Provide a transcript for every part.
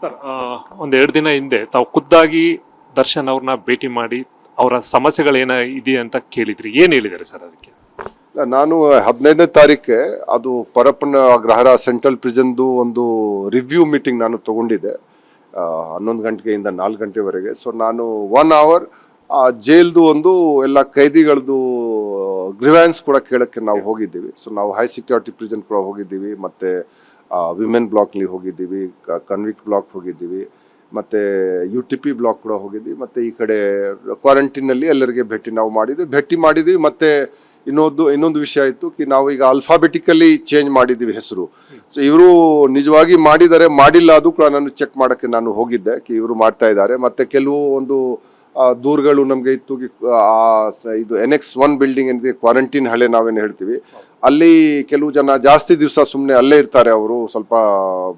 Sir, ಒಂದು 2 ದಿನ ಹಿಂದೆ ತಾವು ಖುದ್ದಾಗಿ ದರ್ಶನ್ ಅವ್ರನ್ನ ಭೇಟಿ ಮಾಡಿ ಅವರ ಸಮಸ್ಯೆಗಳೇನ ಇದೆ ಅಂತ ಕೇಳಿದ್ರಿ. ಏನು ಹೇಳಿದ್ದಾರೆ ಸರ್ ಅದಕ್ಕೆ? ನಾನು 15ನೇ ತಾರೀಕೆ ಅದು ಪರಪ್ಪನ ಅಗ್ರಹಾರ ಸೆಂಟ್ರಲ್ ಪ್ರಿಸನ್ದು ಒಂದು ರಿವ್ಯೂ ಮೀಟಿಂಗ್ ನಾನು ತಗೊಂಡಿದ್ದೆ 11 ಗಂಟೆಯಿಂದ 4 ಗಂಟೆವರೆಗೆ. ಸೊ ನಾನು 1 ಅವರ್ ಜೈಲ್ದು ಒಂದು ಎಲ್ಲ ಕೈದಿಗಳದ್ದು ಗ್ರಿವ್ಯಾನ್ಸ್ ಕೂಡ ಕೇಳಕ್ಕೆ ನಾವು ಹೋಗಿದ್ದೀವಿ. ಸೊ ನಾವು ಹೈ ಸೆಕ್ಯೂರಿಟಿ ಪ್ರಿಸನ್ ಕೂಡ ಹೋಗಿದ್ದೀವಿ, ಮತ್ತು ವಿಮೆನ್ ಬ್ಲಾಕ್ಲಿ ಹೋಗಿದ್ದೀವಿ, ಕನ್ವಿಕ್ಟ್ ಬ್ಲಾಕ್ ಹೋಗಿದ್ದೀವಿ, ಮತ್ತು UTP ಬ್ಲಾಕ್ ಕೂಡ ಹೋಗಿದ್ವಿ, ಮತ್ತು ಈ ಕಡೆ ಕ್ವಾರಂಟೈನಲ್ಲಿ ಎಲ್ಲರಿಗೆ ಭೇಟಿ ಮಾಡಿದ್ವಿ. ಮತ್ತು ಇನ್ನೊಂದು ವಿಷಯ ಇತ್ತು ಕಿ ನಾವು ಈಗ ಅಲ್ಫಾಬೆಟಿಕಲಿ ಚೇಂಜ್ ಮಾಡಿದ್ದೀವಿ ಹೆಸರು. ಸೊ ಇವರು ನಿಜವಾಗಿ ಮಾಡಿಲ್ಲ ಅದು ಕೂಡ ನಾನು ಚೆಕ್ ಮಾಡೋಕ್ಕೆ ನಾನು ಹೋಗಿದ್ದೆ ಕಿ ಇವರು ಮಾಡ್ತಾ ಇದ್ದಾರೆ. ಮತ್ತು ಕೆಲವು ಒಂದು ದೂರುಗಳು ನಮಗೆ ಇತ್ತು ಇದು NX 1 ಬಿಲ್ಡಿಂಗ್ ಏನಿದೆ, ಕ್ವಾರಂಟೈನ್ ಹಳೆ ನಾವೇನು ಹೇಳ್ತೀವಿ, ಅಲ್ಲಿ ಕೆಲವು ಜನ ಜಾಸ್ತಿ ದಿವಸ ಸುಮ್ಮನೆ ಅಲ್ಲೇ ಇರ್ತಾರೆ, ಅವರು ಸ್ವಲ್ಪ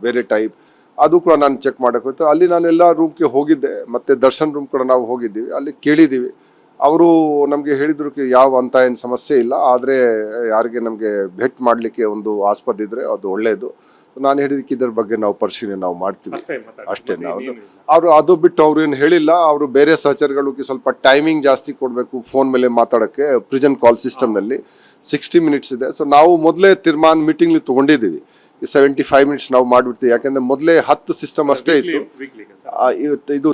ಬೇರೆ ಟೈಪ್, ಅದು ಕೂಡ ನಾನು ಚೆಕ್ ಮಾಡೋಕೆ ಹೋಯ್ತು. ಅಲ್ಲಿ ನಾನೆಲ್ಲ ರೂಮ್ಗೆ ಹೋಗಿದ್ದೆ, ಮತ್ತು ದರ್ಶನ್ ರೂಮ್ ಕೂಡ ನಾವು ಹೋಗಿದ್ದೀವಿ, ಅಲ್ಲಿ ಕೇಳಿದ್ದೀವಿ. ಅವರು ನಮಗೆ ಹೇಳಿದ್ರು ಯಾವ ಅಂತ ಏನು ಸಮಸ್ಯೆ ಇಲ್ಲ, ಆದರೆ ಯಾರಿಗೆ ನಮಗೆ ಭೇಟ್ ಮಾಡಲಿಕ್ಕೆ ಒಂದು ಆಸ್ಪದ ಇದ್ದರೆ ಅದು ಒಳ್ಳೆಯದು. ನಾನು ಹೇಳಿದಕ್ಕೆ ಇದರ ಬಗ್ಗೆ ನಾವು ಪರಿಶೀಲನೆ ನಾವು ಮಾಡ್ತೀವಿ ಅಷ್ಟೇ. ಅವರು ಅದು ಬಿಟ್ಟು ಅವ್ರು ಏನು ಹೇಳಿಲ್ಲ. ಅವರು ಬೇರೆ ಸಹಚರಗಳಿಗೆ ಸ್ವಲ್ಪ ಟೈಮಿಂಗ್ ಜಾಸ್ತಿ ಕೊಡಬೇಕು ಫೋನ್ ಮೇಲೆ ಮಾತಾಡೋಕ್ಕೆ. ಪ್ರಿಸನ್ ಕಾಲ್ ಸಿಸ್ಟಮ್ನಲ್ಲಿ 60 ಮಿನಿಟ್ಸ್ ಇದೆ. ಸೊ ನಾವು ಮೊದಲೇ ಮೀಟಿಂಗ್ಲಿ ತೊಗೊಂಡಿದ್ದೀವಿ 75 ಮಿನಿಟ್ಸ್ ನಾವು ಮಾಡಿಬಿಡ್ತೀವಿ. ಯಾಕೆಂದರೆ ಮೊದಲೇ 10 ಸಿಸ್ಟಮ್ ಅಷ್ಟೇ ಇತ್ತು. ಇದು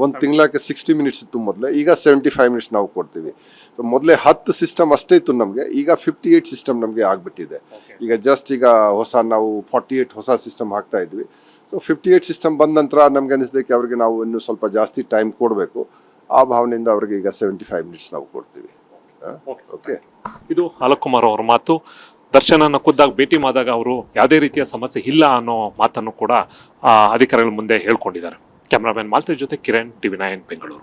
ಒಂದು ತಿಂಗಳಕ್ಕೆ 60 ಮಿನಿಟ್ಸ್ ಇತ್ತು ಮೊದಲೇ, ಈಗ 75 ಮಿನಿಟ್ಸ್ ನಾವು ಕೊಡ್ತೀವಿ. ಸೊ ಮೊದಲೇ 10 ಸಿಸ್ಟಮ್ ಅಷ್ಟೇ ಇತ್ತು ನಮಗೆ, ಈಗ 58 ಸಿಸ್ಟಮ್ ನಮಗೆ ಆಗಿಬಿಟ್ಟಿದೆ. ಈಗ ನಾವು 48 ಹೊಸ ಸಿಸ್ಟಮ್ ಹಾಕ್ತಾ ಇದ್ವಿ. ಸೊ 58 ಸಿಸ್ಟಮ್ ಬಂದ ನಂತರ ನಮ್ಗೆ ಅನಿಸಿದಕ್ಕೆ ಅವರಿಗೆ ನಾವು ಇನ್ನೂ ಸ್ವಲ್ಪ ಜಾಸ್ತಿ ಟೈಮ್ ಕೊಡಬೇಕು. ಆ ಭಾವನೆಯಿಂದ ಅವರಿಗೆ ಈಗ 75 ಮಿನಿಟ್ಸ್ ನಾವು ಕೊಡ್ತೀವಿ. ಓಕೆ, ಇದು ಅಲೋಕ್ ಅವರ ಮಾತು. ದರ್ಶನನ ಖುದ್ದಾಗಿ ಭೇಟಿ ಮಾಡಿದಾಗ ಅವರು ಯಾವುದೇ ರೀತಿಯ ಸಮಸ್ಯೆ ಇಲ್ಲ ಅನ್ನೋ ಮಾತನ್ನು ಕೂಡ ಅಧಿಕಾರಿಗಳ ಮುಂದೆ ಹೇಳ್ಕೊಂಡಿದ್ದಾರೆ. ಕ್ಯಾಮ್ರಾಮನ್ ಮಾಲ್ತೇಶ್ ಜೊತೆ ಕಿರಣ್, TV9 ಬೆಂಗಳೂರು.